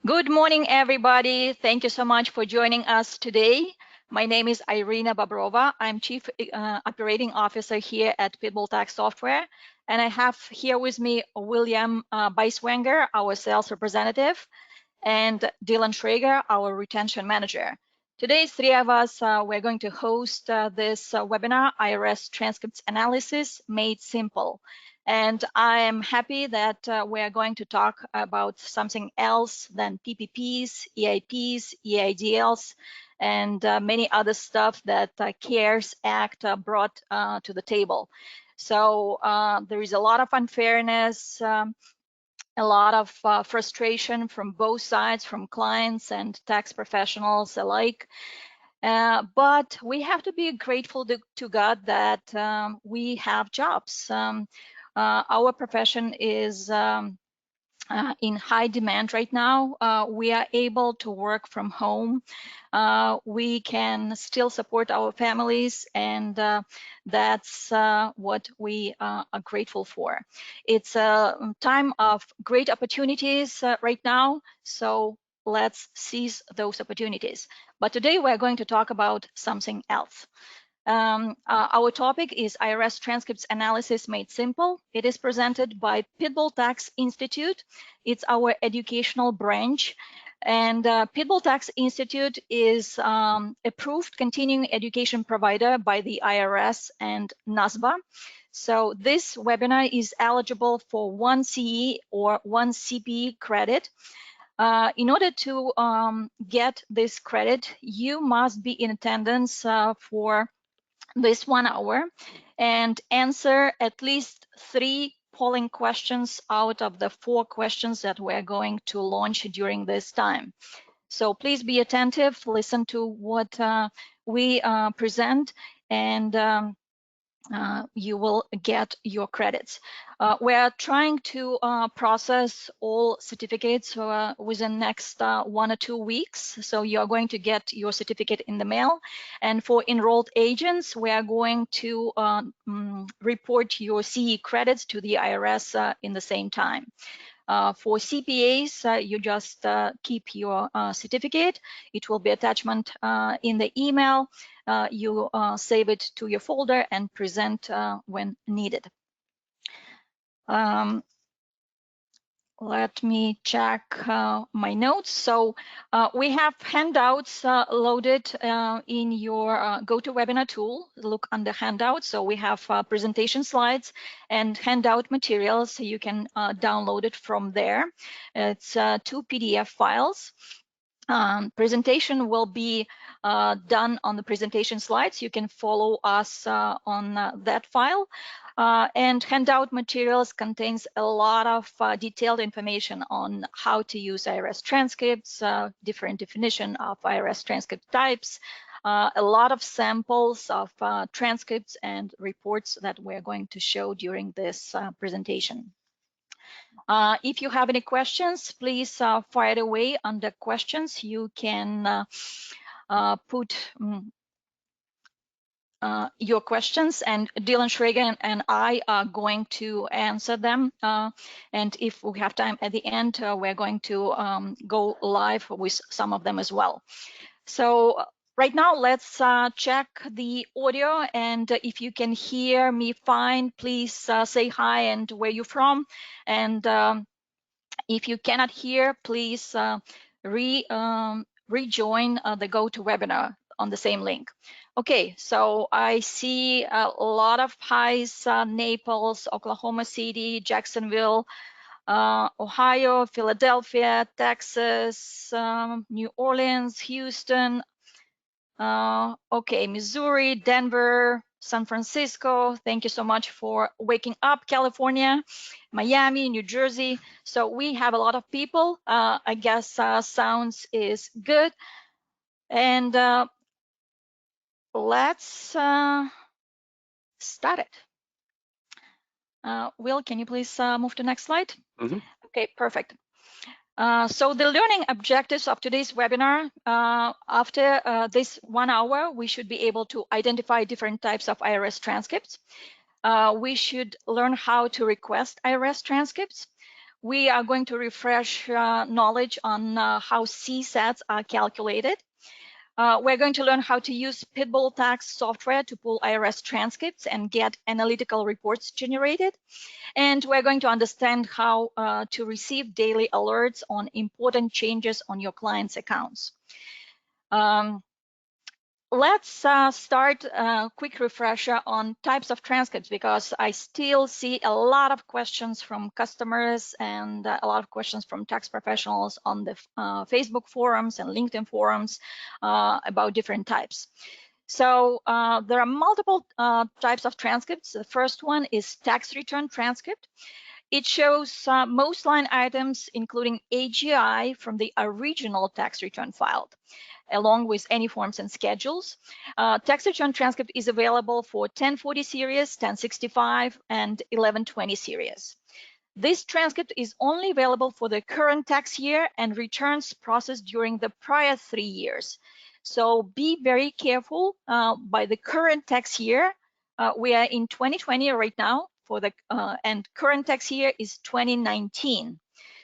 Good morning, everybody. Thank you so much for joining us today. My name is Irina Babrova. I'm Chief Operating Officer here at Pitbull Tax Software, and I have here with me William Beiswanger, our sales representative, and Dylan Schrager, our retention manager. Today, three of us, we're going to host this webinar, IRS Transcripts Analysis Made Simple. And I am happy that we're going to talk about something else than PPPs, EIPs, EIDLs, and many other stuff that CARES Act brought to the table. So there is a lot of unfairness, a lot of frustration from both sides, from clients and tax professionals alike. But we have to be grateful to God that we have jobs. Our profession is in high demand right now. We are able to work from home. We can still support our families, and that's what we are grateful for. It's a time of great opportunities right now, so let's seize those opportunities. But today we're going to talk about something else. Our topic is IRS Transcripts Analysis Made Simple. It is presented by Pitbull Tax Institute. It's our educational branch. And Pitbull Tax Institute is approved continuing education provider by the IRS and NASBA. So this webinar is eligible for 1 CE or 1 CPE credit. In order to get this credit, you must be in attendance for this 1 hour and answer at least 3 polling questions out of the 4 questions that we're going to launch during this time. So please be attentive, listen to what we present, and you will get your credits. We're trying to process all certificates within the next 1 or 2 weeks. So you're going to get your certificate in the mail. And for enrolled agents, we are going to report your CE credits to the IRS in the same time. For CPAs, you just keep your certificate. It will be attachment in the email. You save it to your folder and present when needed. Let me check my notes. So we have handouts loaded in your GoToWebinar tool. Look under handouts. So we have presentation slides and handout materials. So you can download it from there. It's 2 PDF files. Presentation will be done on the presentation slides. You can follow us on that file. And handout materials contains a lot of detailed information on how to use IRS transcripts, different definition of IRS transcript types, a lot of samples of transcripts and reports that we're going to show during this presentation. If you have any questions, please fire it away under questions. You can put your questions, and Dylan Schrager and I are going to answer them. And if we have time at the end, we're going to go live with some of them as well. So right now, let's check the audio. And if you can hear me fine, please say hi and where you're from. And if you cannot hear, please rejoin the GoToWebinar on the same link. Okay, so I see a lot of highs, Naples, Oklahoma City, Jacksonville, Ohio, Philadelphia, Texas, New Orleans, Houston, okay, Missouri, Denver, San Francisco. Thank you so much for waking up, California, Miami, New Jersey. So we have a lot of people. I guess sounds is good. And let's start it. Will, can you please move to the next slide? Mm-hmm. Okay, perfect. So the learning objectives of today's webinar, after this 1 hour, we should be able to identify different types of IRS transcripts. We should learn how to request IRS transcripts. we are going to refresh knowledge on how CSATs are calculated. We're going to learn how to use Pitbull tax software to pull IRS transcripts and get analytical reports generated. And we're going to understand how to receive daily alerts on important changes on your clients' accounts. Let's start a quick refresher on types of transcripts, because I still see a lot of questions from customers and a lot of questions from tax professionals on the Facebook forums and LinkedIn forums about different types. So there are multiple types of transcripts. The first one is tax return transcript. It shows most line items, including AGI from the original tax return filed, along with any forms and schedules. Tax return transcript is available for 1040 series, 1065, and 1120 series. This transcript is only available for the current tax year and returns processed during the prior 3 years. So be very careful by the current tax year. We are in 2020 right now, and current tax year is 2019.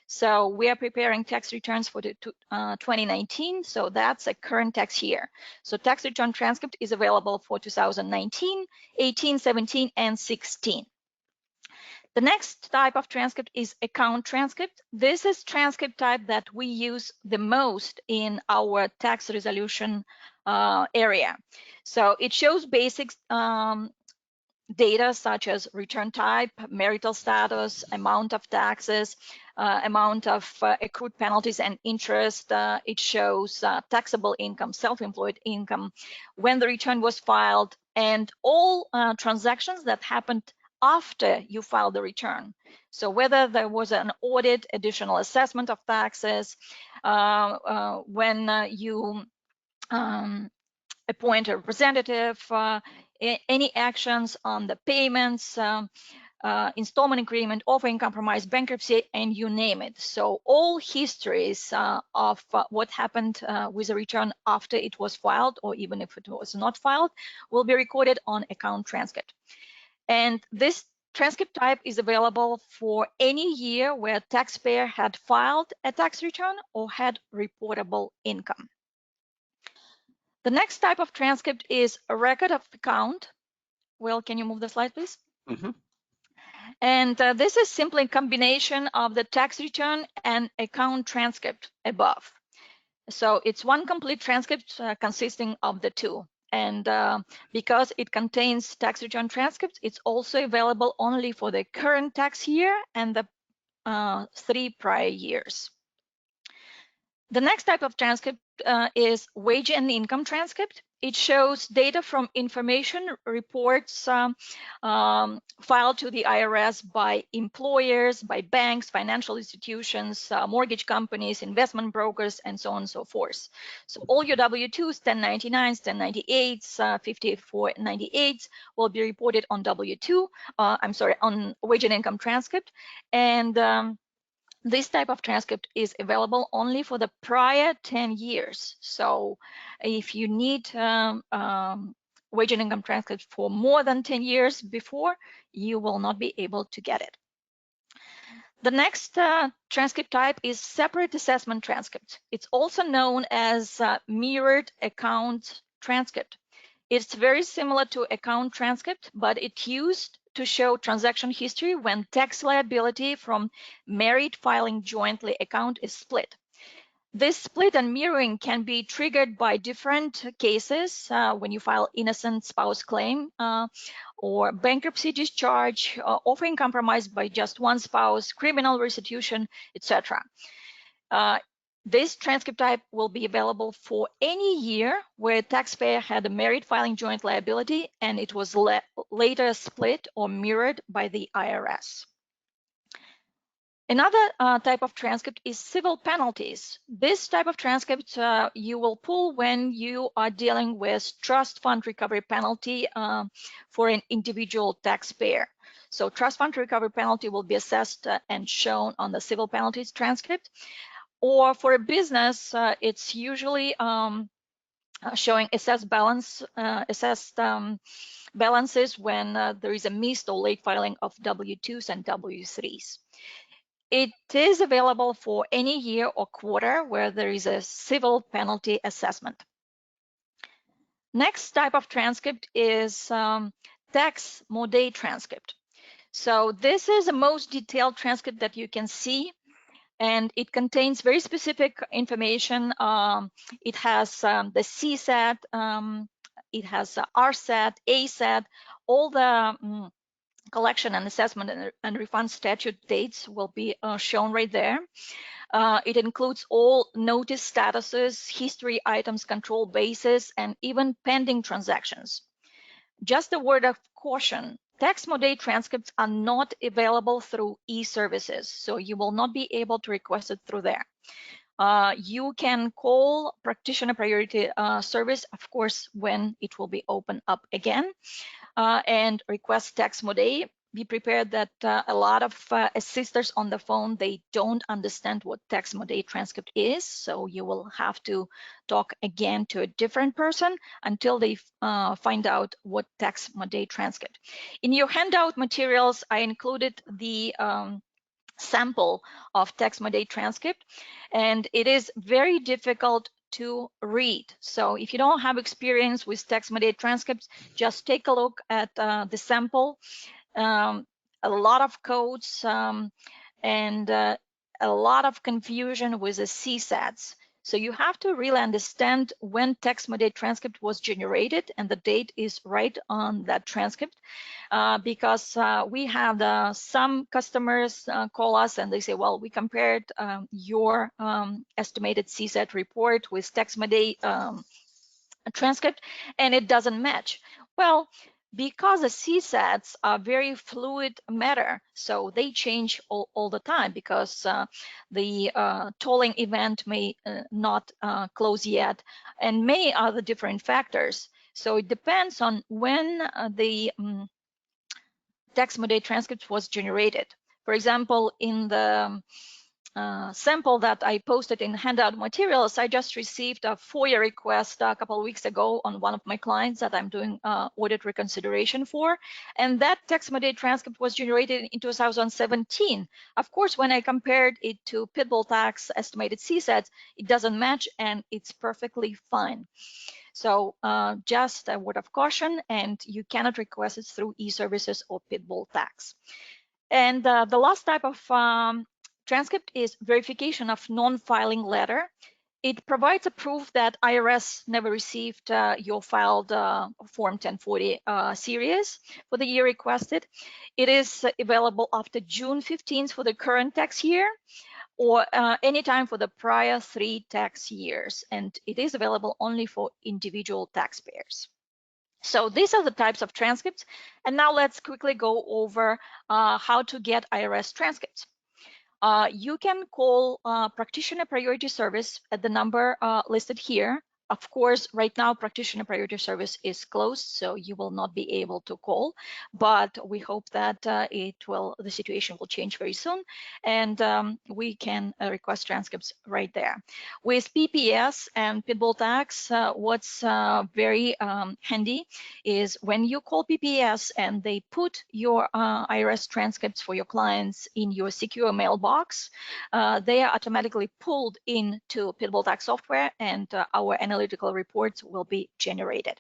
So we are preparing tax returns for the 2019, so that's a current tax year. So tax return transcript is available for 2019, 18, 17, and 16. The next type of transcript is account transcript. This is transcript type that we use the most in our tax resolution area. So it shows basic data such as return type, marital status, amount of taxes, amount of accrued penalties and interest. It shows taxable income, self-employed income, when the return was filed, and all transactions that happened after you filed the return. So whether there was an audit, additional assessment of taxes, when you appoint a representative, any actions on the payments, installment agreement, offering compromise, bankruptcy, and you name it. So all histories of what happened with a return after it was filed, or even if it was not filed, will be recorded on account transcript. And this transcript type is available for any year where taxpayer had filed a tax return or had reportable income. The next type of transcript is a record of account. Will, can you move the slide, please? Mm-hmm. And this is simply a combination of the tax return and account transcript above. So it's one complete transcript consisting of the two. And because it contains tax return transcripts, it's also available only for the current tax year and the 3 prior years. The next type of transcript is wage and income transcript. It shows data from information reports filed to the IRS by employers, by banks, financial institutions, mortgage companies, investment brokers, and so on and so forth. So all your W-2s, 1099s, 1098s, 5498s will be reported on W-2, on wage and income transcript. And this type of transcript is available only for the prior 10 years. So if you need wage and income transcript for more than 10 years before, you will not be able to get it. The next transcript type is separate assessment transcript. It's also known as mirrored account transcript. It's very similar to account transcript, but it's used to show transaction history when tax liability from married filing jointly account is split. This split and mirroring can be triggered by different cases when you file innocent spouse claim or bankruptcy discharge, offering compromise by just one spouse, criminal restitution, etc. This transcript type will be available for any year where taxpayer had a married filing joint liability and it was later split or mirrored by the IRS. Another type of transcript is civil penalties. This type of transcript you will pull when you are dealing with trust fund recovery penalty for an individual taxpayer. So trust fund recovery penalty will be assessed and shown on the civil penalties transcript. Or for a business, it's usually showing assessed balances when there is a missed or late filing of W-2s and W-3s. It is available for any year or quarter where there is a civil penalty assessment. Next type of transcript is tax mode transcript. So this is the most detailed transcript that you can see, and it contains very specific information. It has the CSAT, it has RSAT, ASAT, all the collection and assessment and refund statute dates will be shown right there. It includes all notice statuses, history items, control basis, and even pending transactions. Just a word of caution, tax mode transcripts are not available through e-services, so you will not be able to request it through there. You can call practitioner priority service, of course, when it will be opened up again, and request tax mode. Be prepared that a lot of assisters on the phone, they don't understand what tax mode transcript is, so you will have to talk again to a different person until they find out what tax mode transcript. In your handout materials, I included the sample of tax mode transcript, and it is very difficult to read. So if you don't have experience with tax mode transcripts, just take a look at the sample. A lot of codes and a lot of confusion with the CSATs. So you have to really understand when tax mode transcript was generated, and the date is right on that transcript, because we have some customers call us and they say, well, we compared your estimated CSAT report with tax mode transcript and it doesn't match. Well, because the CSATs are very fluid matter, so they change all the time, because the tolling event may not close yet, and many other different factors. So it depends on when the tax mode transcript was generated. For example, in the sample that I posted in handout materials, I just received a FOIA request a couple of weeks ago on one of my clients that I'm doing audit reconsideration for, and that tax mode transcript was generated in 2017. Of course, when I compared it to Pitbull Tax estimated CSATs, it doesn't match, and it's perfectly fine. So just a word of caution, and you cannot request it through e-services or Pitbull Tax. And the last type of transcript is verification of non-filing letter. It provides a proof that IRS never received your filed Form 1040 series for the year requested. It is available after June 15th for the current tax year, or anytime for the prior 3 tax years. And it is available only for individual taxpayers. So these are the types of transcripts. And now let's quickly go over how to get IRS transcripts. You can call practitioner priority service at the number listed here. Of course, right now, practitioner priority service is closed, so you will not be able to call, but we hope that the situation will change very soon, and we can request transcripts right there. With PPS and Pitbull Tax, what's very handy is when you call PPS and they put your IRS transcripts for your clients in your secure mailbox, they are automatically pulled into Pitbull Tax software, and our analytical reports will be generated.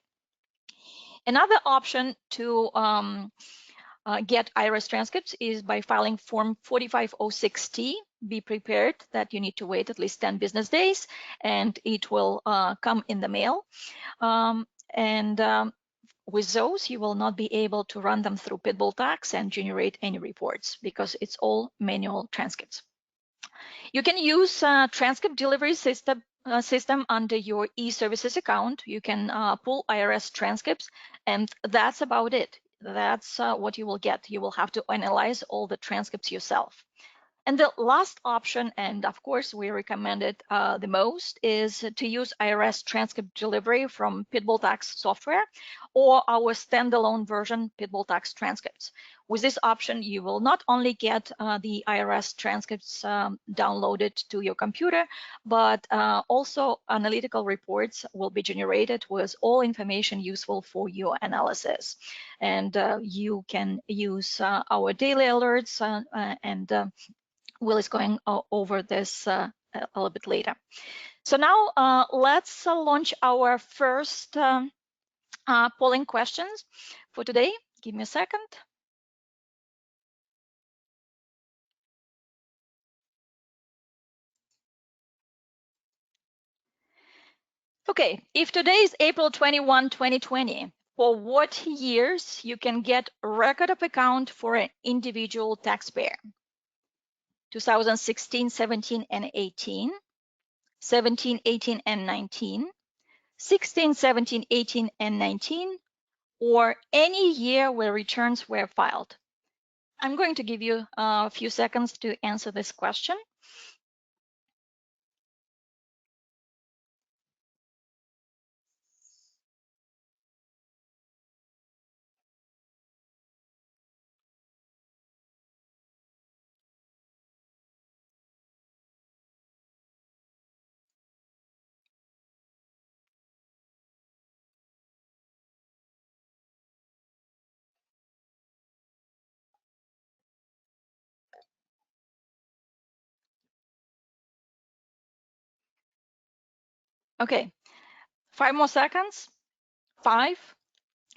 Another option to get IRS transcripts is by filing Form 4506T. Be prepared that you need to wait at least 10 business days, and it will come in the mail. With those, you will not be able to run them through Pitbull Tax and generate any reports, because it's all manual transcripts. You can use transcript delivery system under your e-services account. You can pull IRS transcripts, and that's about it. That's what you will get. You will have to analyze all the transcripts yourself. And the last option, and of course we recommend it the most, is to use IRS transcript delivery from Pitbull Tax software or our standalone version, Pitbull Tax transcripts. With this option, you will not only get the IRS transcripts downloaded to your computer, but also analytical reports will be generated with all information useful for your analysis. And you can use our daily alerts and Will is going over this a little bit later. So now let's launch our first polling questions for today. Give me a second. Okay, if today is April 21, 2020, for what years you can get record of account for an individual taxpayer? 2016, 17, and 18, 17, 18, and 19, 16, 17, 18, and 19, or any year where returns were filed. I'm going to give you a few seconds to answer this question. Okay, 5 more seconds. 5,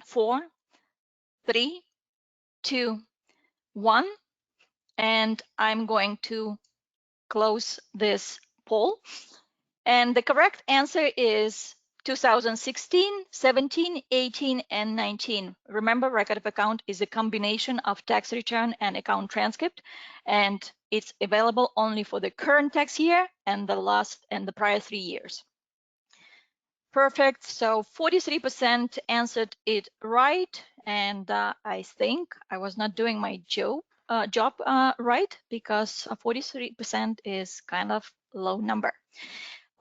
4, 3, 2, 1. And I'm going to close this poll. And the correct answer is 2016, 17, 18, and 19. Remember, record of account is a combination of tax return and account transcript, and it's available only for the current tax year and the prior 3 years. Perfect. So 43% answered it right, and I think I was not doing my job right, because 43% is kind of low number.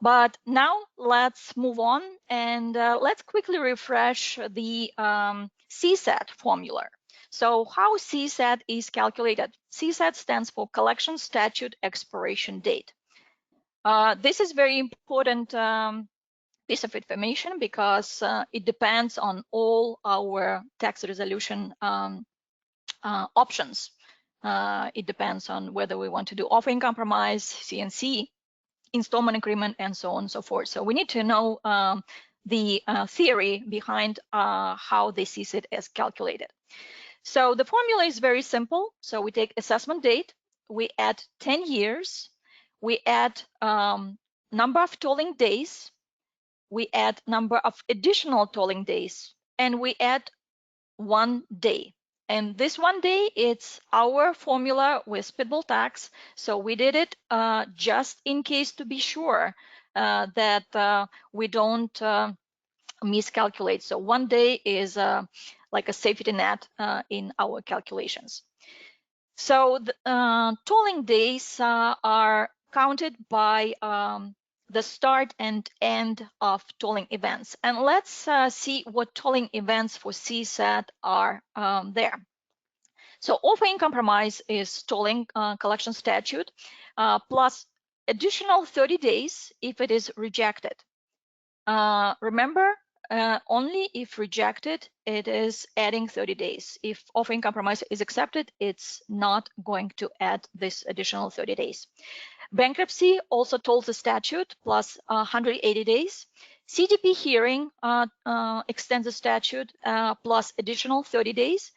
But now let's move on, and let's quickly refresh the CSAT formula. So how CSAT is calculated? CSAT stands for Collection Statute Expiration Date. This is very important piece of information because it depends on all our tax resolution options. It depends on whether we want to do offering compromise, CNC, installment agreement, and so on and so forth. So we need to know the theory behind how the CSAT is calculated. So the formula is very simple. So we take assessment date, we add 10 years, we add number of tolling days, we add number of additional tolling days, and we add 1 day. And this 1 day, it's our formula with Pitbull Tax. So we did it just in case to be sure that we don't miscalculate. So 1 day is like a safety net in our calculations. So the tolling days are counted by the start and end of tolling events. And let's see what tolling events for CSAT are there. So offering compromise is tolling collection statute plus additional 30 days if it is rejected. Remember, only if rejected, it is adding 30 days. If offering compromise is accepted, it's not going to add this additional 30 days. Bankruptcy also tolls the statute plus 180 days. CDP hearing extends the statute plus additional 30 days,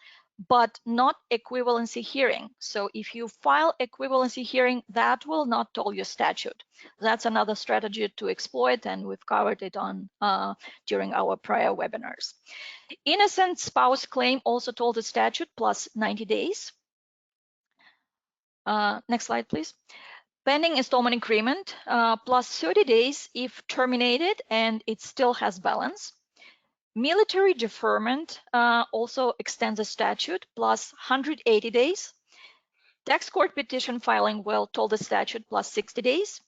but not equivalency hearing. So if you file equivalency hearing, that will not toll your statute. That's another strategy to exploit, and we've covered it on during our prior webinars. Innocent spouse claim also toll the statute plus 90 days. Next slide, please. Pending installment agreement plus 30 days if terminated and it still has balance. Military deferment also extends the statute plus 180 days. Tax court petition filing will toll the statute plus 60 days.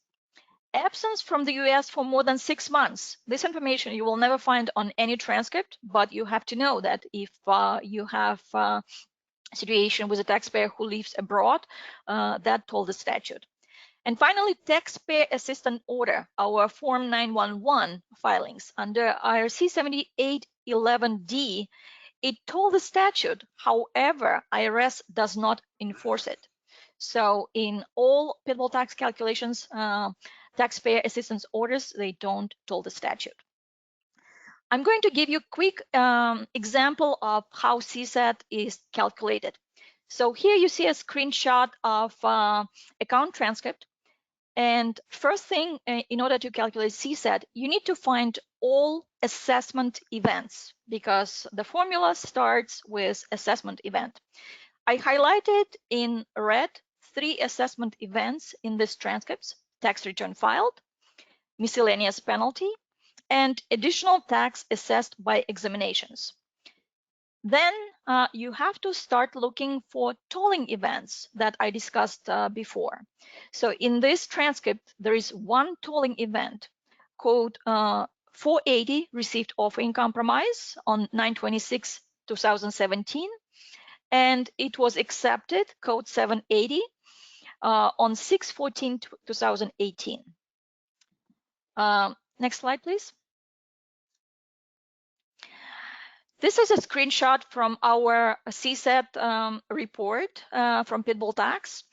Absence from the US for more than 6 months. This information you will never find on any transcript, but you have to know that if you have a situation with a taxpayer who lives abroad, that toll the statute. And finally, taxpayer assistance order, our Form 911 filings under IRC 7811D, it told the statute. However, IRS does not enforce it. So in all payable tax calculations, taxpayer assistance orders, they don't toll the statute. I'm going to give you a quick example of how CSAT is calculated. So here you see a screenshot of account transcript. And first thing, in order to calculate CSAT, you need to find all assessment events because the formula starts with assessment event. I highlighted in red 3 assessment events in this transcripts: tax return filed, miscellaneous penalty, and additional tax assessed by examinations. Then you have to start looking for tolling events that I discussed before. So in this transcript, there is one tolling event, code 480, received offering compromise on 9/26/2017, and it was accepted, code 780, on 6/14/2018. Next slide, please. This is a screenshot from our CSAT report from Pitbull Tax.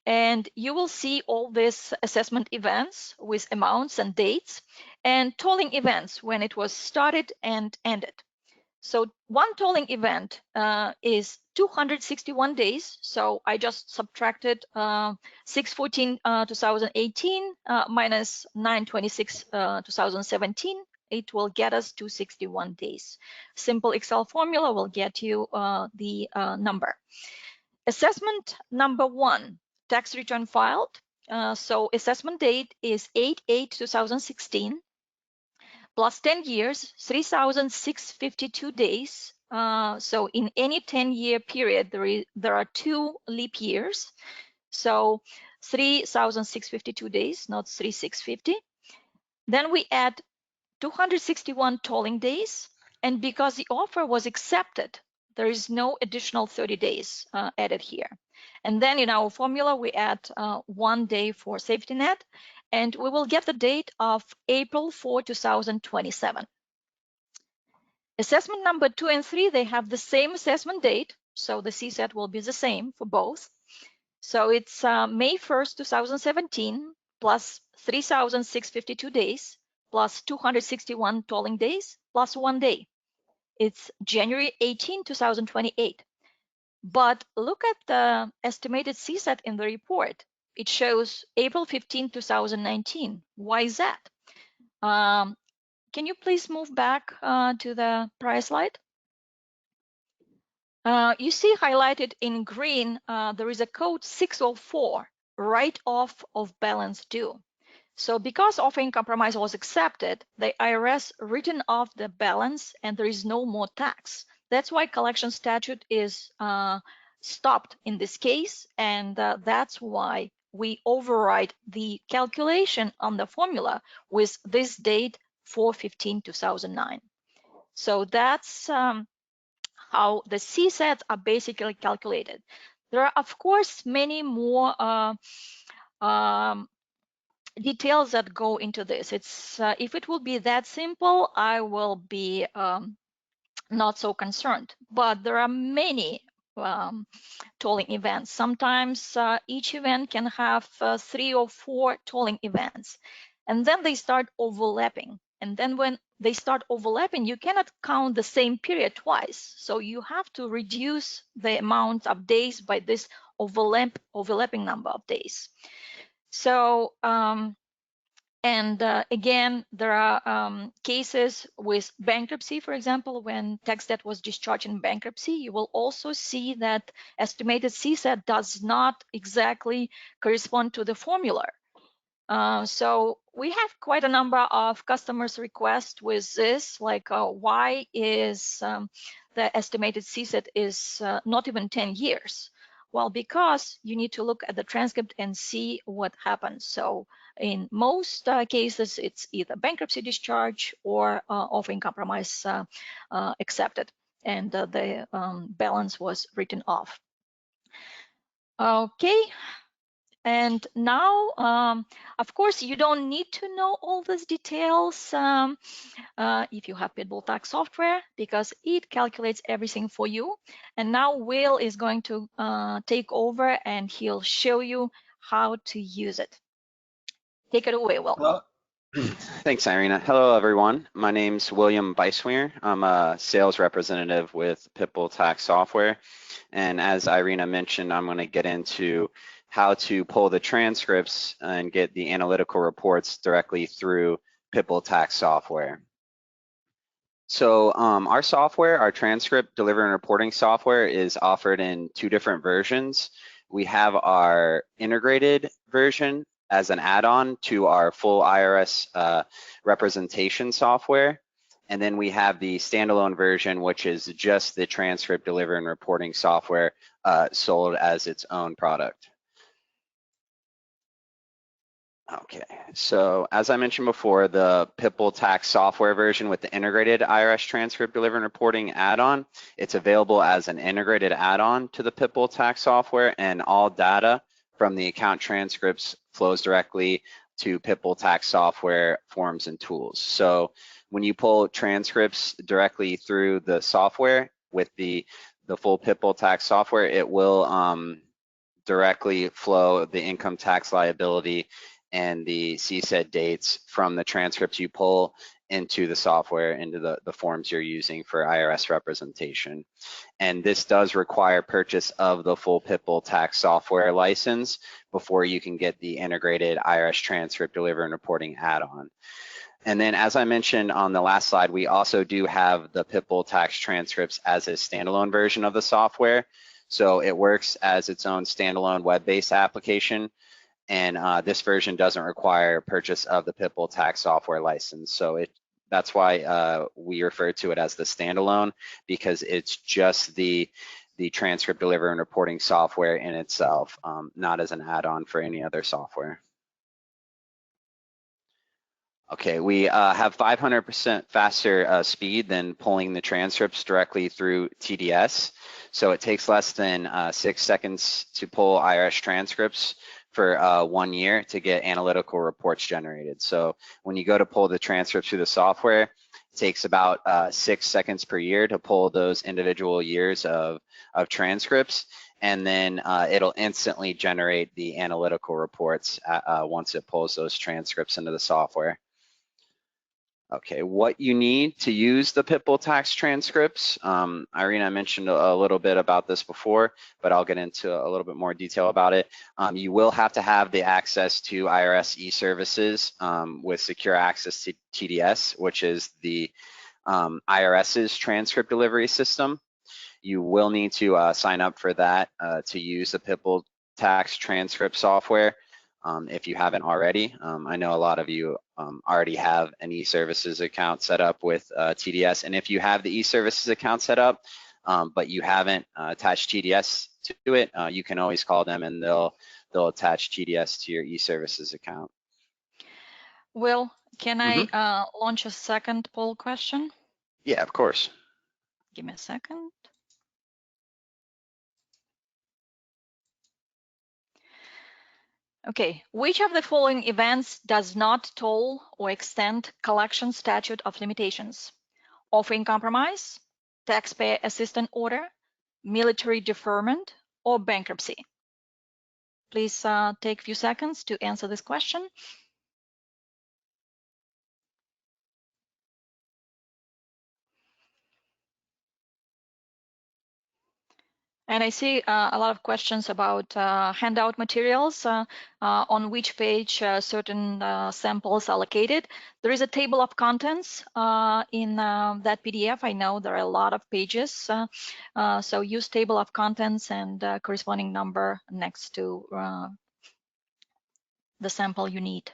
And you will see all these assessment events with amounts and dates, and tolling events when it was started and ended. So one tolling event is 261 days. So I just subtracted 6/14/2018 minus 9/26/2017. It will get us 261 days. Simple Excel formula will get you the number. Assessment number 1, tax return filed. So assessment date is 8/8/2016. Plus 10 years, 3,652 days. So in any 10-year period, there are 2 leap years. So 3,652 days, not 3,650. Then we add 261 tolling days. And because the offer was accepted, there is no additional 30 days added here. And then in our formula, we add 1 day for safety net, and we will get the date of April 4, 2027. Assessment number 2 and 3, they have the same assessment date, so the CSAT will be the same for both. So it's May 1st, 2017, plus 3,652 days, plus 261 tolling days, plus 1 day. It's January 18, 2028. But look at the estimated CSAT in the report. It shows April 15, 2019. Why is that? Can you please move back to the prior slide? You see highlighted in green, there is a code 604, write-off of balance due. So because offering compromise was accepted, the IRS written off the balance and there is no more tax. That's why collection statute is stopped in this case, and that's why we override the calculation on the formula with this date 4/15/2009. So that's how the CSATs are basically calculated. There are, of course, many more details that go into this. It's if it will be that simple, I will be not so concerned. But there are many tolling events. Sometimes each event can have 3 or 4 tolling events, and then they start overlapping. And then when they start overlapping, you cannot count the same period twice. So you have to reduce the amount of days by this overlapping number of days. So again, there are cases with bankruptcy, for example, when tax debt was discharged in bankruptcy, you will also see that estimated CSAT does not exactly correspond to the formula. So we have quite a number of customers requests with this, like why is the estimated CSAT is not even 10 years? Well, because you need to look at the transcript and see what happens. So in most cases, it's either bankruptcy discharge or offering compromise accepted, and the balance was written off. Okay, And now, of course, you don't need to know all these details if you have Pitbull tax software, because it calculates everything for you. And now Will is going to take over and he'll show you how to use it. Take it away, Will. Hello. Thanks, Irina. Hello, everyone. My name's William Beisweer. I'm a sales representative with Pitbull Tax Software. And as Irina mentioned, I'm going to get into how to pull the transcripts and get the analytical reports directly through Pitbull Tax Software. So our software, our transcript delivery and reporting software, is offered in 2 different versions. We have our integrated version as an add-on to our full IRS representation software. And then we have the standalone version, which is just the transcript delivery and reporting software sold as its own product. Okay, so as I mentioned before, the Pitbull tax software version with the integrated IRS transcript delivery and reporting add-on, it's available as an integrated add-on to the Pitbull tax software, and all data from the account transcripts flows directly to Pitbull tax software forms and tools. So when you pull transcripts directly through the software with the full Pitbull tax software, it will directly flow the income tax liability and the CSED dates from the transcripts you pull into the software, into the forms you're using for IRS representation. And this does require purchase of the full Pitbull tax software license before you can get the integrated IRS transcript delivery and reporting add-on. And then, as I mentioned on the last slide, we also do have the Pitbull tax transcripts as a standalone version of the software. So it works as its own standalone web-based application. And this version doesn't require purchase of the Pitbull tax software license. So that's why we refer to it as the standalone, because it's just the transcript delivery and reporting software in itself, not as an add-on for any other software. Okay, we have 500% faster speed than pulling the transcripts directly through TDS. So it takes less than 6 seconds to pull IRS transcripts for 1 year to get analytical reports generated. So when you go to pull the transcripts through the software, it takes about 6 seconds per year to pull those individual years of transcripts, and then it'll instantly generate the analytical reports once it pulls those transcripts into the software. Okay, what you need to use the Pitbull tax transcripts. Irina mentioned a little bit about this before, but I'll get into a little bit more detail about it. You will have to have the access to IRS e-services with secure access to TDS, which is the IRS's transcript delivery system. You will need to sign up for that to use the Pitbull tax transcript software. If you haven't already. I know a lot of you already have an e-services account set up with TDS, and if you have the e-services account set up, but you haven't attached TDS to it, you can always call them and they'll attach TDS to your e-services account. Will, can I launch a second poll question? Yeah, of course. Give me a second. Okay, which of the following events does not toll or extend collection statute of limitations? Offering compromise, taxpayer assistance order, military deferment, or bankruptcy? Please take a few seconds to answer this question. And I see a lot of questions about handout materials on which page certain samples are located. There is a table of contents in that PDF. I know there are a lot of pages. So use table of contents and corresponding number next to the sample you need.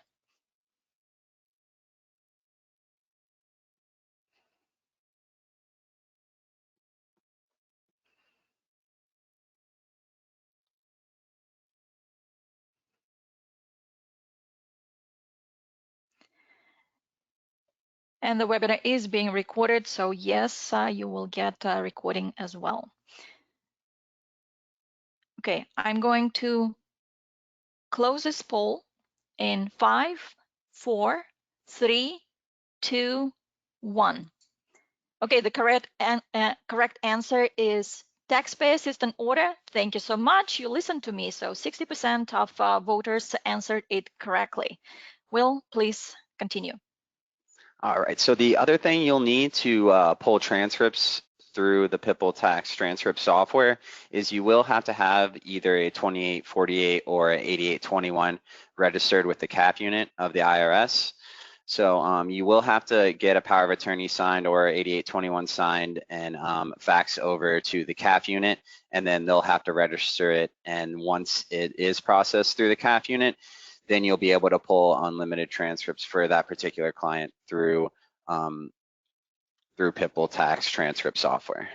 And the webinar is being recorded, so yes, you will get a recording as well. Okay, I'm going to close this poll in 5, 4, 3, 2, 1. Okay, the correct answer is taxpayer assistance order. Thank you so much. You listened to me. So 60% of voters answered it correctly. Will, please continue. All right, so the other thing you'll need to pull transcripts through the PIPL tax transcript software is you will have to have either a 2848 or an 8821 registered with the CAF unit of the IRS. So you will have to get a power of attorney signed or 8821 signed and fax over to the CAF unit, and then they'll have to register it. And once it is processed through the CAF unit, then you'll be able to pull unlimited transcripts for that particular client through PIPL tax transcript software.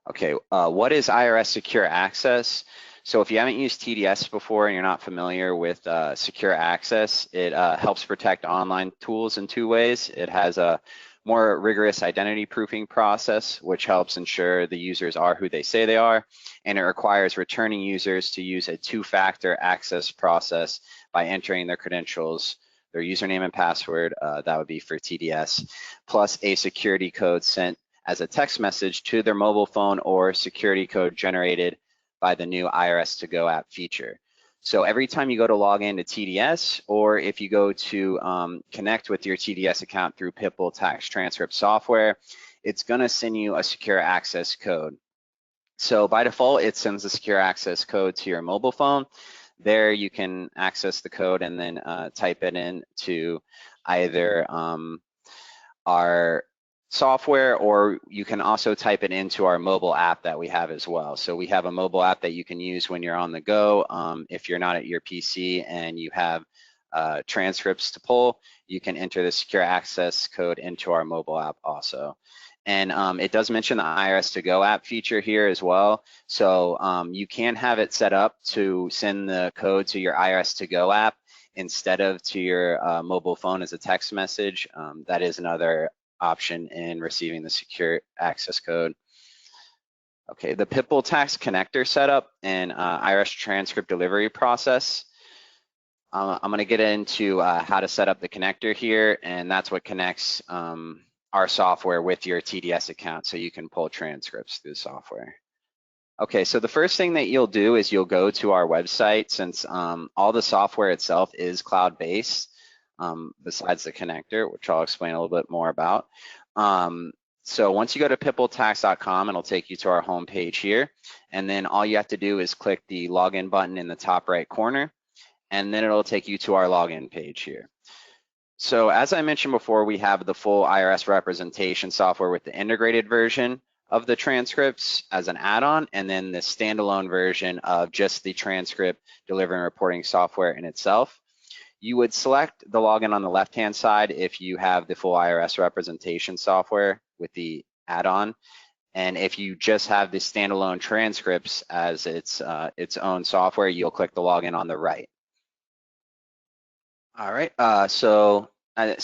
Okay, what is IRS Secure Access? So if you haven't used TDS before and you're not familiar with Secure Access, it helps protect online tools in two ways. It has a more rigorous identity proofing process, which helps ensure the users are who they say they are, and it requires returning users to use a two-factor access process by entering their credentials, their username and password, that would be for TDS, plus a security code sent as a text message to their mobile phone or security code generated by the new IRS To Go app feature. So every time you go to log into TDS, or if you go to connect with your TDS account through PIPL tax transcript software, it's gonna send you a secure access code. So by default, it sends a secure access code to your mobile phone. There you can access the code and then type it in to either our software, or you can also type it into our mobile app that we have as well. So we have a mobile app that you can use when you're on the go. If you're not at your PC and you have transcripts to pull, you can enter the secure access code into our mobile app also. And it does mention the IRS To Go app feature here as well. So you can have it set up to send the code to your IRS To Go app instead of to your mobile phone as a text message. That is another option in receiving the secure access code. Okay, the PIPL tax connector setup and IRS transcript delivery process. I'm going to get into how to set up the connector here, and that's what connects our software with your TDS account so you can pull transcripts through the software. Okay, so the first thing that you'll do is you'll go to our website, since all the software itself is cloud-based, besides the connector, which I'll explain a little bit more about. So once you go to pipletax.com, it'll take you to our home page here, and then all you have to do is click the login button in the top right corner, and then it'll take you to our login page here. So as I mentioned before, we have the full IRS representation software with the integrated version of the transcripts as an add-on, and then the standalone version of just the transcript delivery and reporting software in itself. You would select the login on the left-hand side if you have the full IRS representation software with the add-on. And if you just have the standalone transcripts as its own software, you'll click the login on the right. All right, so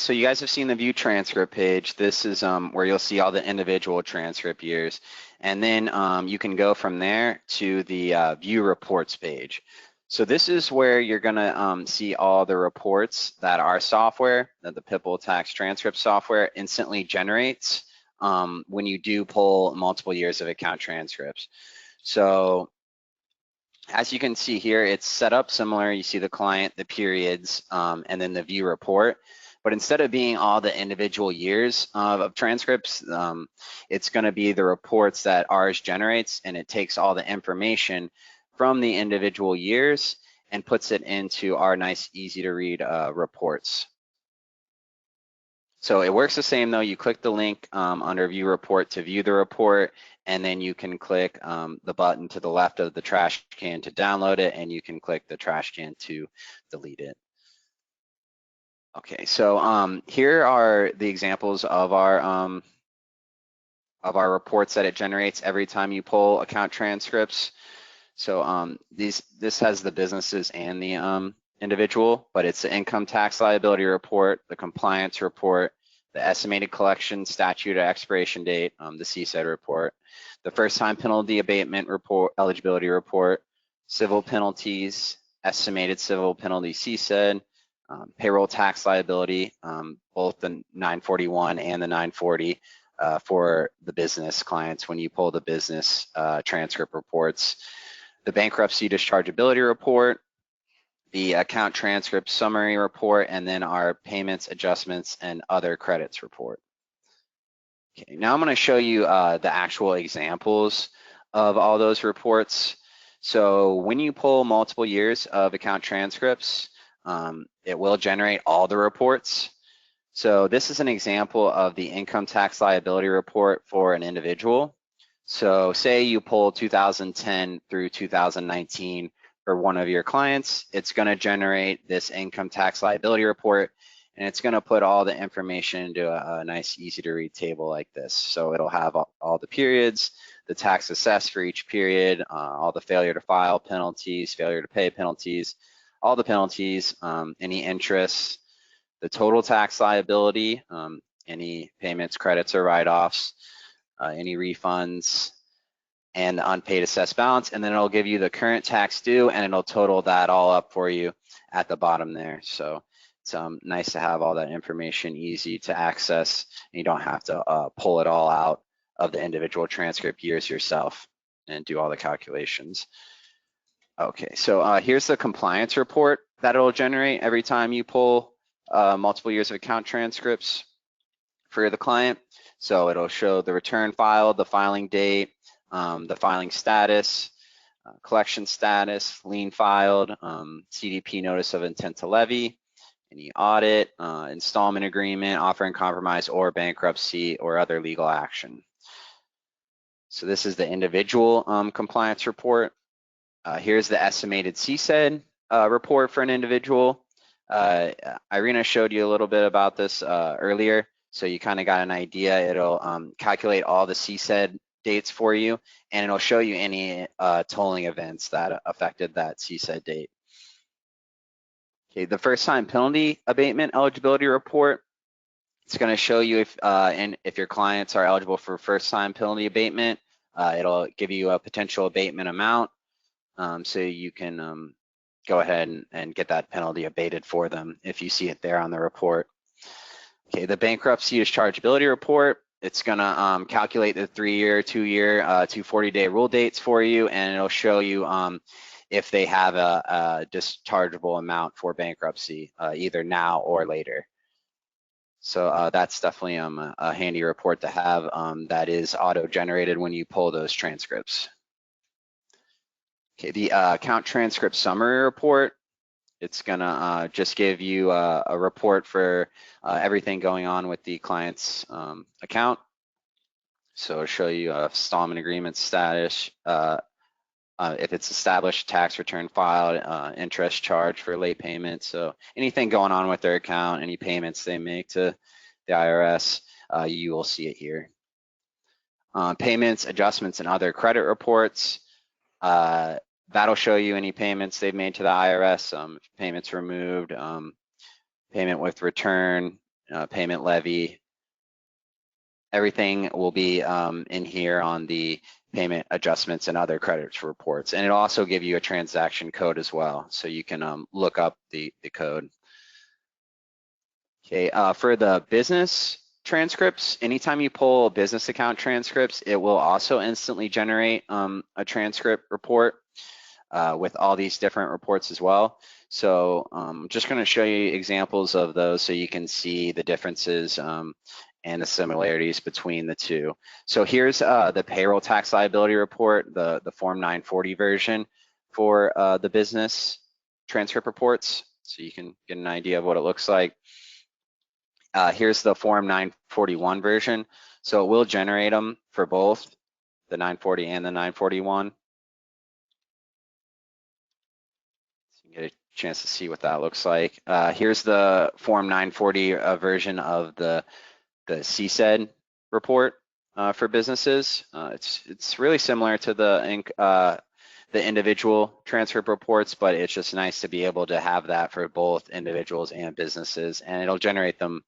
you guys have seen the view transcript page. This is where you'll see all the individual transcript years. And then you can go from there to the view reports page. So this is where you're gonna see all the reports that our software, that the PIPL tax transcript software instantly generates when you do pull multiple years of account transcripts. So as you can see here, it's set up similar. You see the client, the periods, and then the view report. But instead of being all the individual years of transcripts, it's gonna be the reports that ours generates, and it takes all the information from the individual years and puts it into our nice, easy to read reports. So it works the same though. You click the link under view report to view the report, and then you can click the button to the left of the trash can to download it, and you can click the trash can to delete it. Okay, so here are the examples of our reports that it generates every time you pull account transcripts. So this has the businesses and the individual, but it's the income tax liability report, the compliance report, the estimated collection statute or expiration date, the CSED report, the first time penalty abatement report, eligibility report, civil penalties, estimated civil penalty CSED, payroll tax liability, both the 941 and the 940 for the business clients when you pull the business transcript reports, the bankruptcy dischargeability report, the account transcript summary report, and then our payments, adjustments, and other credits report. Okay, now I'm going to show you the actual examples of all those reports. So when you pull multiple years of account transcripts, it will generate all the reports. So this is an example of the income tax liability report for an individual. So say you pull 2010 through 2019 for one of your clients, it's going to generate this income tax liability report, and it's going to put all the information into a nice, easy to read table like this. So it'll have all the periods, the tax assessed for each period, all the failure to file penalties, failure to pay penalties, all the penalties, any interest, the total tax liability, any payments, credits, or write-offs, any refunds, and the unpaid assessed balance, and then it'll give you the current tax due, and it'll total that all up for you at the bottom there. So it's nice to have all that information easy to access, and you don't have to pull it all out of the individual transcript years yourself and do all the calculations. Okay, so here's the compliance report that it'll generate every time you pull multiple years of account transcripts for the client. So it'll show the return filed, the filing date, the filing status, collection status, lien filed, CDP notice of intent to levy, any audit, installment agreement, offer in compromise, or bankruptcy or other legal action. So this is the individual compliance report. Here's the estimated CSED report for an individual. Irina showed you a little bit about this earlier, so you kind of got an idea. It'll calculate all the CSED dates for you, and it'll show you any tolling events that affected that CSED date. Okay, the first time penalty abatement eligibility report. It's going to show you if your clients are eligible for first time penalty abatement. It'll give you a potential abatement amount, so you can go ahead and get that penalty abated for them if you see it there on the report. Okay, the bankruptcy dischargeability report. It's going to calculate the 3-year, 2-year, 240-day rule dates for you, and it'll show you if they have a dischargeable amount for bankruptcy, either now or later. So that's definitely a handy report to have that is auto-generated when you pull those transcripts. Okay, the account transcript summary report. It's gonna just give you a report for everything going on with the client's account. So it'll show you installment agreement status, if it's established, tax return filed, interest charged for late payment. So anything going on with their account, any payments they make to the IRS, you will see it here. Payments, adjustments, and other credit reports. That'll show you any payments they've made to the IRS, payments removed, payment with return, payment levy. Everything will be in here on the payment adjustments and other credits reports. And it'll also give you a transaction code as well, so you can look up the code. Okay, for the business transcripts, anytime you pull business account transcripts, it will also instantly generate a transcript report with all these different reports as well. So I'm just going to show you examples of those so you can see the differences and the similarities between the two. So here's the payroll tax liability report, the Form 940 version for the business transcript reports, so you can get an idea of what it looks like. Here's the Form 941 version. So it will generate them for both the 940 and the 941. So you can get a chance to see what that looks like. Here's the Form 940 version of the CSED report for businesses. It's really similar to the individual transcript reports, but it's just nice to be able to have that for both individuals and businesses, and it'll generate them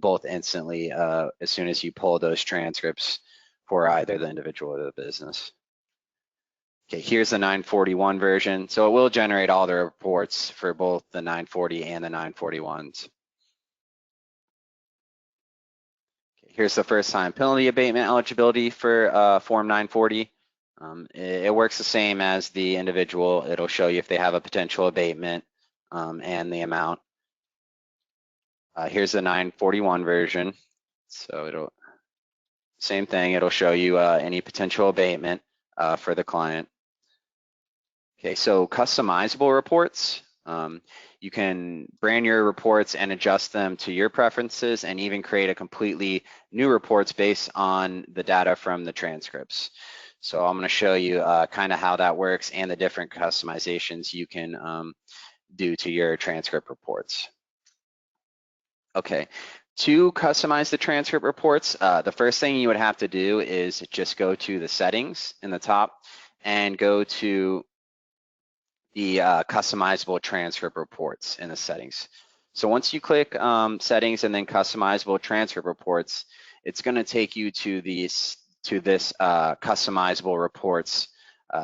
both instantly as soon as you pull those transcripts for either the individual or the business. Okay, here's the 941 version. So it will generate all the reports for both the 940 and the 941s. Okay, here's the first time penalty abatement eligibility for Form 940. It works the same as the individual. It'll show you if they have a potential abatement and the amount. Here's the 941 version. So it'll, same thing, it'll show you any potential abatement for the client. Okay, so customizable reports. You can brand your reports and adjust them to your preferences and even create a completely new reports based on the data from the transcripts. So I'm going to show you kind of how that works and the different customizations you can do to your transcript reports. Okay, to customize the transcript reports, the first thing you would have to do is just go to the settings in the top and go to the customizable transcript reports in the settings. So once you click settings and then customizable transcript reports, it's going to take you to this customizable reports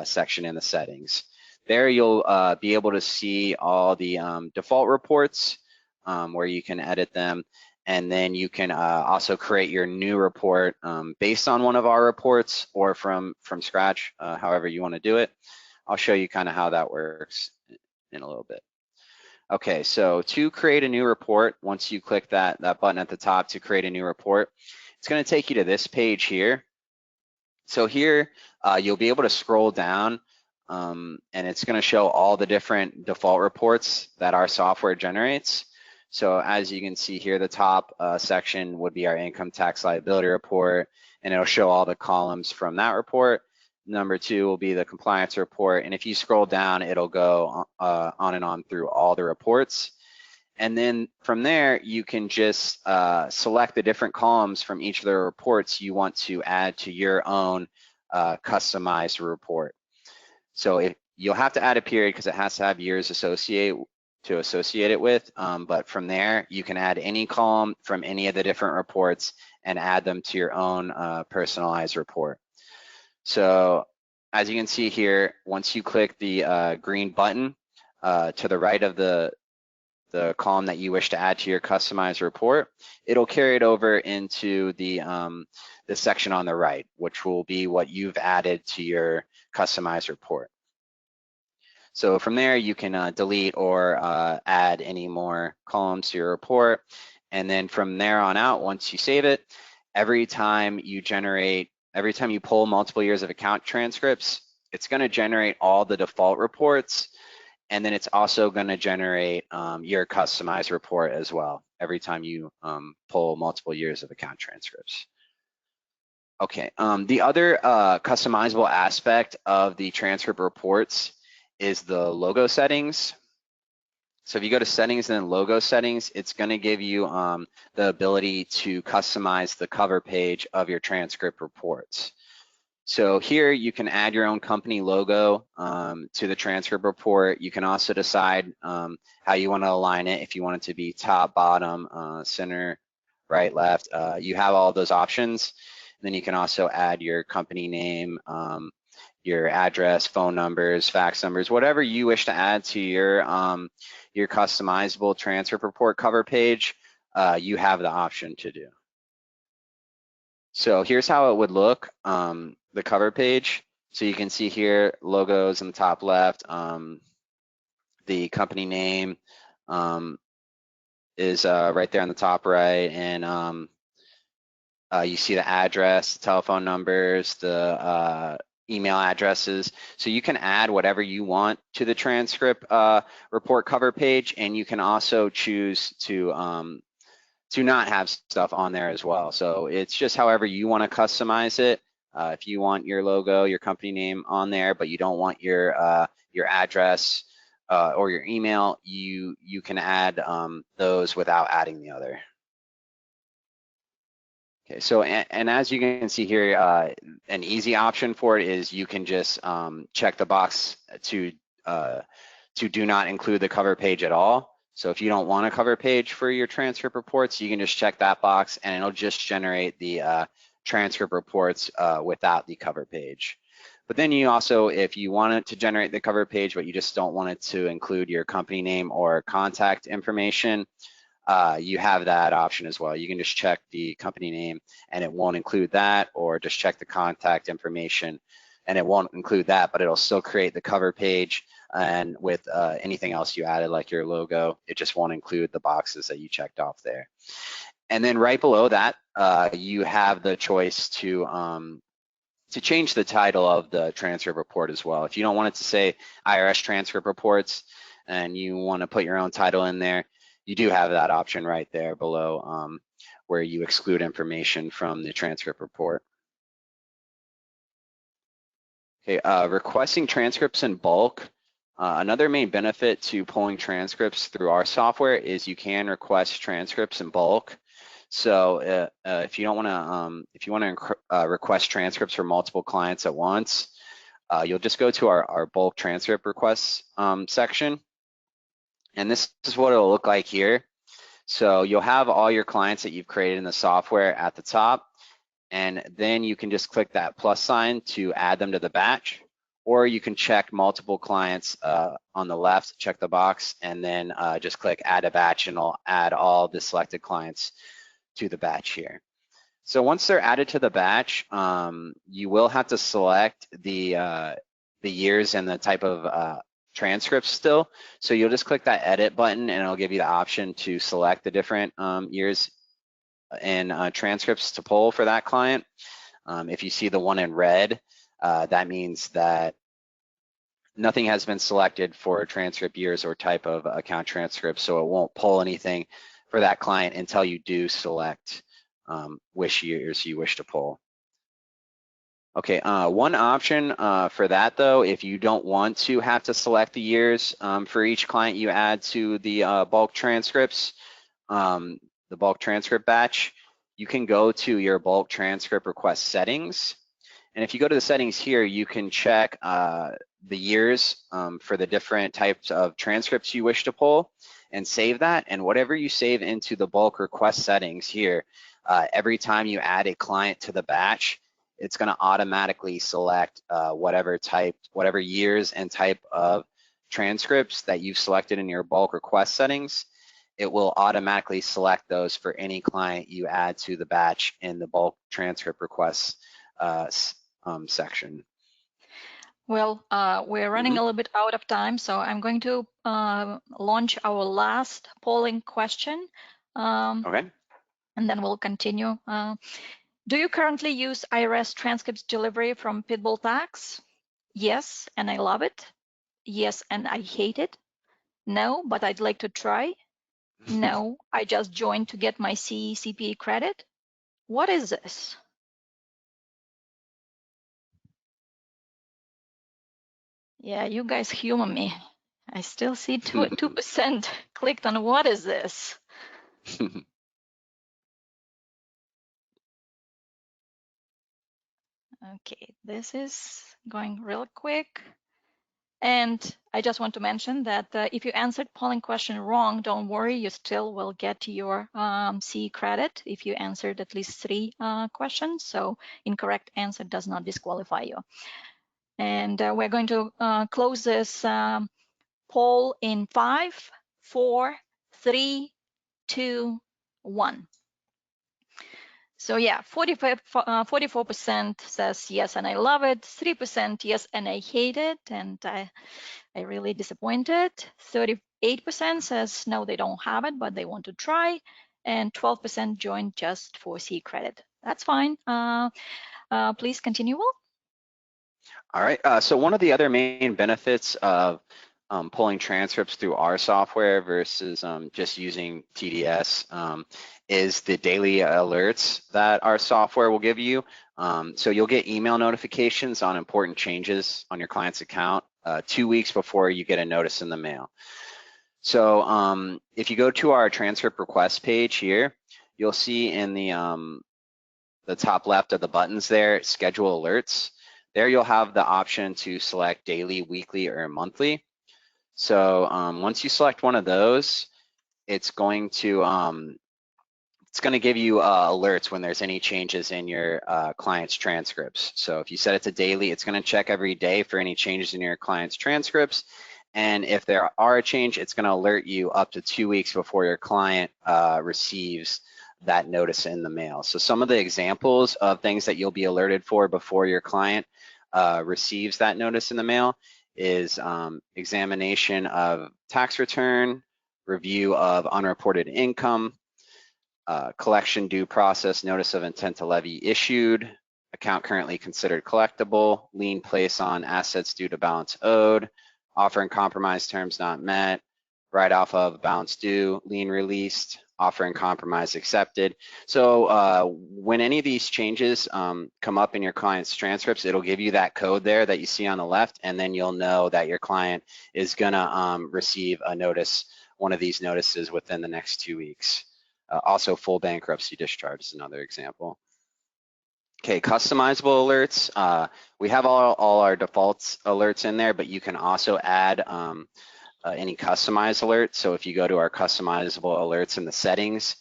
section in the settings. There you'll be able to see all the default reports where you can edit them, and then you can also create your new report based on one of our reports or from scratch, however you want to do it. I'll show you kind of how that works in a little bit. Okay, so to create a new report, once you click that button at the top to create a new report, it's going to take you to this page here. So here you'll be able to scroll down and it's going to show all the different default reports that our software generates. So as you can see here, the top section would be our income tax liability report, and it'll show all the columns from that report. Number 2 will be the compliance report, and if you scroll down, it'll go on and on through all the reports. And then from there, you can just select the different columns from each of the reports you want to add to your own customized report. So you'll have to add a period because it has to have years associate it with, but from there, you can add any column from any of the different reports and add them to your own personalized report. So as you can see here, once you click the green button to the right of the column that you wish to add to your customized report, it'll carry it over into the section on the right, which will be what you've added to your customized report. So from there, you can delete or add any more columns to your report. And then from there on out, once you save it, every time you pull multiple years of account transcripts, it's going to generate all the default reports, and then it's also going to generate your customized report as well every time you pull multiple years of account transcripts. Okay, the other customizable aspect of the transcript reports is the logo settings. So if you go to settings and then logo settings, it's going to give you the ability to customize the cover page of your transcript reports. So here you can add your own company logo to the transcript report. You can also decide how you want to align it, if you want it to be top, bottom, center, right, left. You have all those options. And then you can also add your company name, your address, phone numbers, fax numbers, whatever you wish to add to your customizable transcript report cover page, you have the option to do. So here's how it would look, the cover page. So you can see here, logos in the top left, the company name is right there on the top right, and you see the address, telephone numbers, the email addresses. So you can add whatever you want to the transcript report cover page, and you can also choose to not have stuff on there as well. So it's just however you want to customize it. If you want your logo, your company name on there, but you don't want your address or your email, you can add those without adding the other. Okay, so and as you can see here, an easy option for it is you can just check the box to do not include the cover page at all. So if you don't want a cover page for your transcript reports, you can just check that box and it'll just generate the transcript reports without the cover page. But then you also, if you wanted to generate the cover page, but you just don't want it to include your company name or contact information, you have that option as well. You can just check the company name and it won't include that, or just check the contact information and it won't include that, but it'll still create the cover page. And with anything else you added, like your logo, it just won't include the boxes that you checked off there. And then right below that, you have the choice to change the title of the transcript report as well. If you don't want it to say IRS transcript reports and you want to put your own title in there, you do have that option right there below where you exclude information from the transcript report. Okay, requesting transcripts in bulk. Another main benefit to pulling transcripts through our software is you can request transcripts in bulk. So if you want to request transcripts for multiple clients at once, you'll just go to our bulk transcript requests section, and this is what it'll look like here. So you'll have all your clients that you've created in the software at the top, and then you can just click that plus sign to add them to the batch, or you can check multiple clients on the left, check the box, and then just click add a batch, and it'll add all the selected clients to the batch here. So once they're added to the batch, you will have to select the years and the type of transcripts still. So you'll just click that edit button and it'll give you the option to select the different years and transcripts to pull for that client. If you see the one in red, that means that nothing has been selected for transcript years or type of account transcript, so it won't pull anything for that client until you do select which years you wish to pull. Okay, one option for that though, if you don't want to have to select the years for each client you add to the bulk transcripts, the bulk transcript batch, you can go to your bulk transcript request settings. And if you go to the settings here, you can check the years for the different types of transcripts you wish to pull and save that. And whatever you save into the bulk request settings here, every time you add a client to the batch, it's going to automatically select whatever years and type of transcripts that you've selected in your bulk request settings. It will automatically select those for any client you add to the batch in the bulk transcript requests section. Well, we're running a little bit out of time, so I'm going to launch our last polling question. Okay. And then we'll continue. Do you currently use IRS transcripts delivery from Pitbull Tax? Yes, and I love it. Yes, and I hate it. No, but I'd like to try. No, I just joined to get my CPA credit. What is this? Yeah, you guys humor me. I still see 2% clicked on what is this? Okay, this is going real quick. And I just want to mention that if you answered polling question wrong, don't worry, you still will get your C credit if you answered at least 3 questions. So incorrect answer does not disqualify you. And we're going to close this poll in 5, 4, 3, 2, 1. So yeah, 44% says yes and I love it, 3% yes and I hate it, and I really disappointed. 38% says no, they don't have it, but they want to try, and 12% joined just for C credit. That's fine. Please continue, Will. All right, so one of the other main benefits of pulling transcripts through our software versus just using TDS is the daily alerts that our software will give you. So you'll get email notifications on important changes on your client's account 2 weeks before you get a notice in the mail. So if you go to our transcript request page here, you'll see in the top left of the buttons there, schedule alerts. There you'll have the option to select daily, weekly, or monthly. So once you select one of those, it's going to it's going to give you alerts when there's any changes in your client's transcripts. So if you set it to daily, it's going to check every day for any changes in your client's transcripts. And if there are a change, it's going to alert you up to 2 weeks before your client receives that notice in the mail. So some of the examples of things that you'll be alerted for before your client receives that notice in the mail is examination of tax return, review of unreported income, collection due process notice of intent to levy issued, account currently considered collectible, lien placed on assets due to balance owed, offer and compromise terms not met, write-off of balance due, lien released, offer and compromise accepted. So when any of these changes come up in your client's transcripts, it'll give you that code there that you see on the left, and then you'll know that your client is gonna receive a notice, one of these notices within the next 2 weeks. Also, full bankruptcy discharge is another example. Okay, customizable alerts. We have all our defaults alerts in there, but you can also add any customized alerts. So if you go to our customizable alerts in the settings,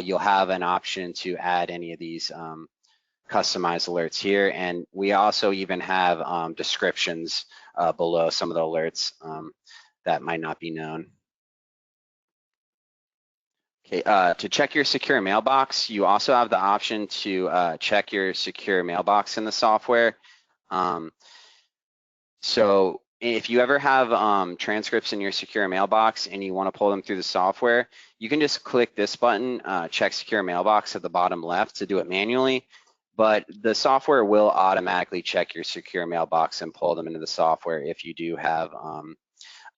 you'll have an option to add any of these customized alerts here. And we also even have descriptions below some of the alerts that might not be known. Okay, to check your secure mailbox, you also have the option to check your secure mailbox in the software. So if you ever have transcripts in your secure mailbox and you want to pull them through the software, you can just click this button, check secure mailbox at the bottom left to do it manually, but the software will automatically check your secure mailbox and pull them into the software if you do have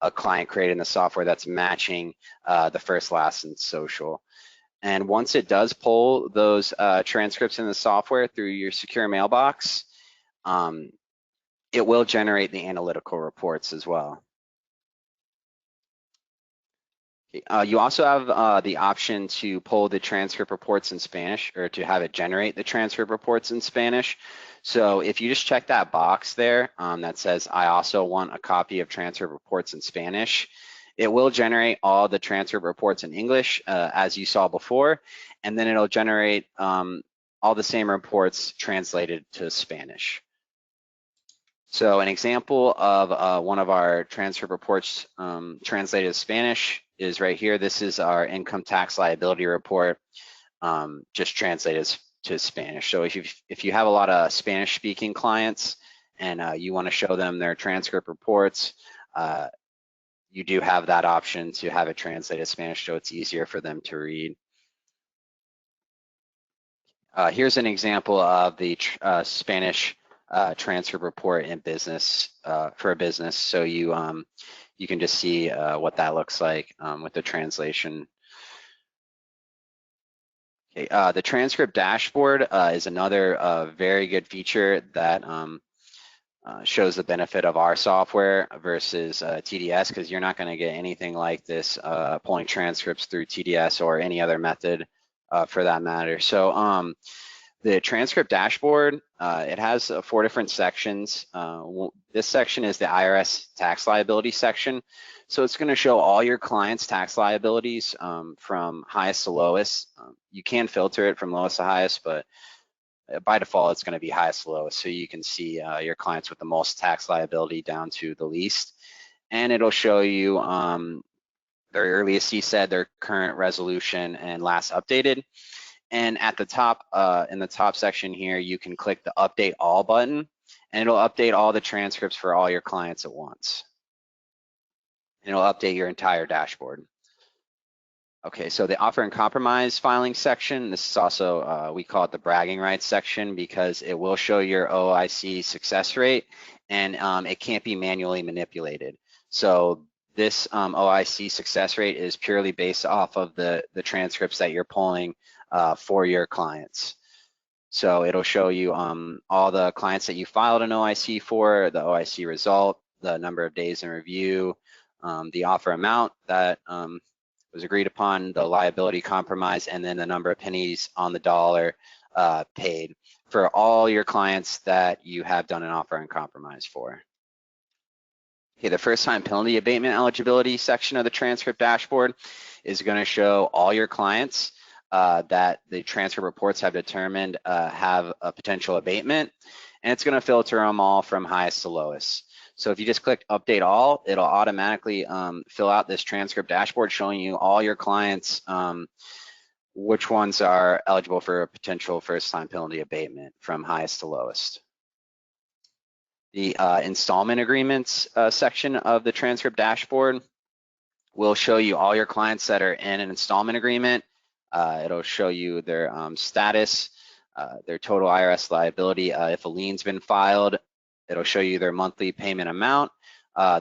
a client created in the software that's matching the first, last, and social. And once it does pull those transcripts in the software through your secure mailbox, it will generate the analytical reports as well. You also have the option to pull the transcript reports in Spanish, or to have it generate the transcript reports in Spanish. So if you just check that box there that says, I also want a copy of transcript reports in Spanish, it will generate all the transcript reports in English as you saw before, and then it'll generate all the same reports translated to Spanish. So an example of one of our transcript reports translated to Spanish is right here. This is our income tax liability report, just translated to Spanish. So if you have a lot of Spanish speaking clients and you want to show them their transcript reports, you do have that option to have it translated to Spanish so it's easier for them to read. Here's an example of the Spanish transcript report in business for a business. So you can just see what that looks like with the translation. Okay, the transcript dashboard is another very good feature that shows the benefit of our software versus TDS, because you're not going to get anything like this pulling transcripts through TDS or any other method for that matter. So the transcript dashboard, it has 4 different sections. This section is the IRS tax liability section. So it's going to show all your clients' tax liabilities from highest to lowest. You can filter it from lowest to highest, but by default, it's going to be highest to lowest. So you can see your clients with the most tax liability down to the least. And it'll show you their earliest CSED, their current resolution, and last updated. And at the top, in the top section here, you can click the Update All button, and it'll update all the transcripts for all your clients at once. And it'll update your entire dashboard. Okay, so the offer and compromise filing section, this is also, we call it the bragging rights section, because it will show your OIC success rate, and it can't be manually manipulated. So this OIC success rate is purely based off of the transcripts that you're pulling for your clients. So it'll show you all the clients that you filed an OIC for, the OIC result, the number of days in review, the offer amount that was agreed upon, the liability compromise, and then the number of pennies on the dollar paid for all your clients that you have done an offer and compromise for. Okay, the first time penalty abatement eligibility section of the transcript dashboard is going to show all your clients that the transcript reports have determined have a potential abatement, and it's going to filter them all from highest to lowest. So if you just click update all, it'll automatically fill out this transcript dashboard showing you all your clients, which ones are eligible for a potential first-time penalty abatement from highest to lowest. The installment agreements section of the transcript dashboard will show you all your clients that are in an installment agreement. It'll show you their status, their total IRS liability. If a lien's been filed, it'll show you their monthly payment amount,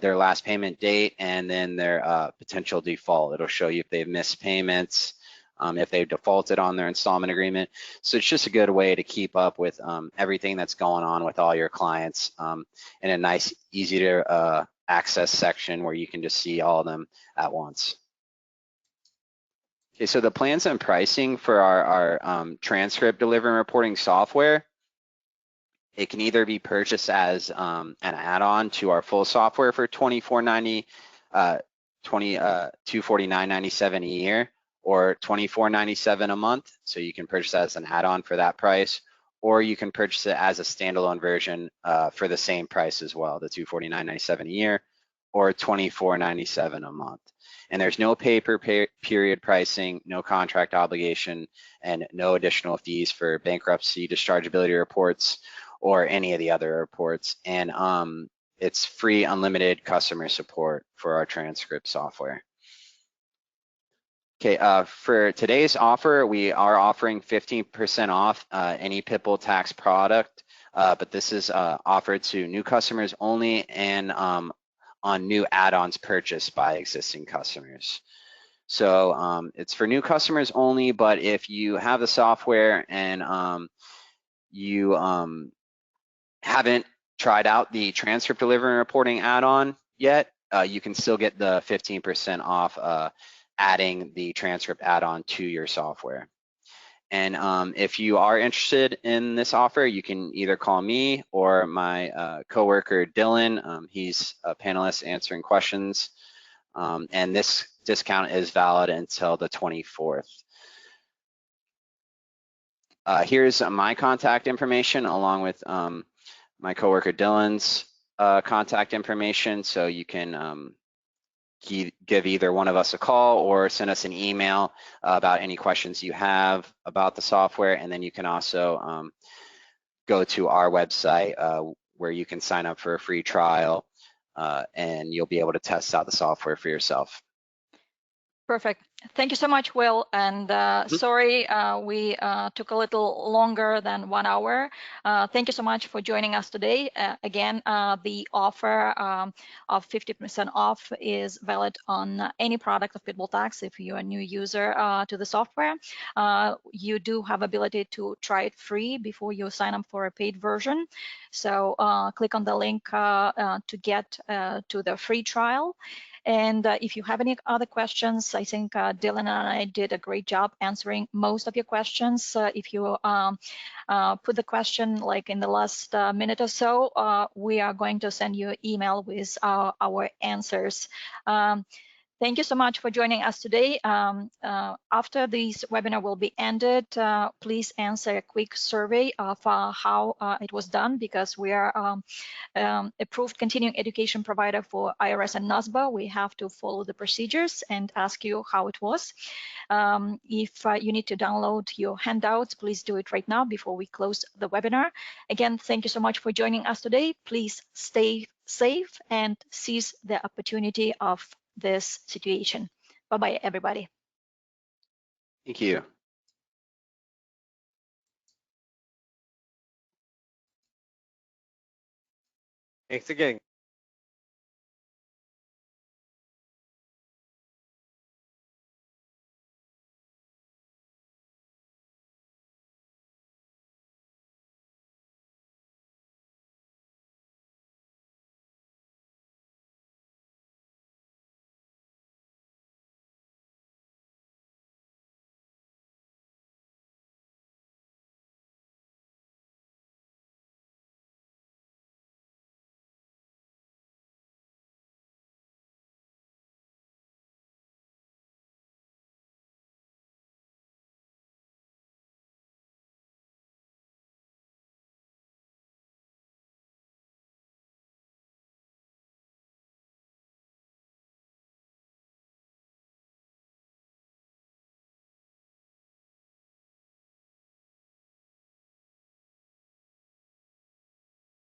their last payment date, and then their potential default. It'll show you if they've missed payments, if they've defaulted on their installment agreement. So it's just a good way to keep up with everything that's going on with all your clients in a nice, easy to access section where you can just see all of them at once. Okay, so the plans and pricing for our transcript delivery and reporting software, it can either be purchased as an add-on to our full software for $249.97 a year, or $24.97 a month. So you can purchase that as an add-on for that price, or you can purchase it as a standalone version for the same price as well, the $249.97 a year, or $24.97 a month. And there's no period pricing, no contract obligation, and no additional fees for bankruptcy, dischargeability reports, or any of the other reports. And it's free, unlimited customer support for our transcript software. Okay, for today's offer, we are offering 15% off any Pitbull tax product, but this is offered to new customers only and on new add-ons purchased by existing customers. So it's for new customers only, but if you have the software and you haven't tried out the transcript delivery and reporting add-on yet, you can still get the 15% off adding the transcript add-on to your software. And if you are interested in this offer, you can either call me or my coworker, Dylan. He's a panelist answering questions. And this discount is valid until the 24th. Here's my contact information along with my coworker, Dylan's contact information. So you can give either one of us a call or send us an email about any questions you have about the software. And then you can also go to our website where you can sign up for a free trial and you'll be able to test out the software for yourself. Perfect. Thank you so much, Will. And sorry, we took a little longer than 1 hour. Thank you so much for joining us today. Again, the offer of 50% off is valid on any product of Pitbull Tax. If you're a new user to the software, you do have ability to try it free before you sign up for a paid version. So click on the link to get to the free trial. And if you have any other questions, I think Dylan and I did a great job answering most of your questions. If you put the question like in the last minute or so, we are going to send you an email with our answers. Thank you so much for joining us today. After this webinar will be ended, please answer a quick survey of how it was done, because we are approved continuing education provider for IRS and NASBA. We have to follow the procedures and ask you how it was. If you need to download your handouts, please do it right now before we close the webinar. Again, thank you so much for joining us today. Please stay safe and seize the opportunity of this situation. Bye-bye, everybody. Thank you. Thanks again.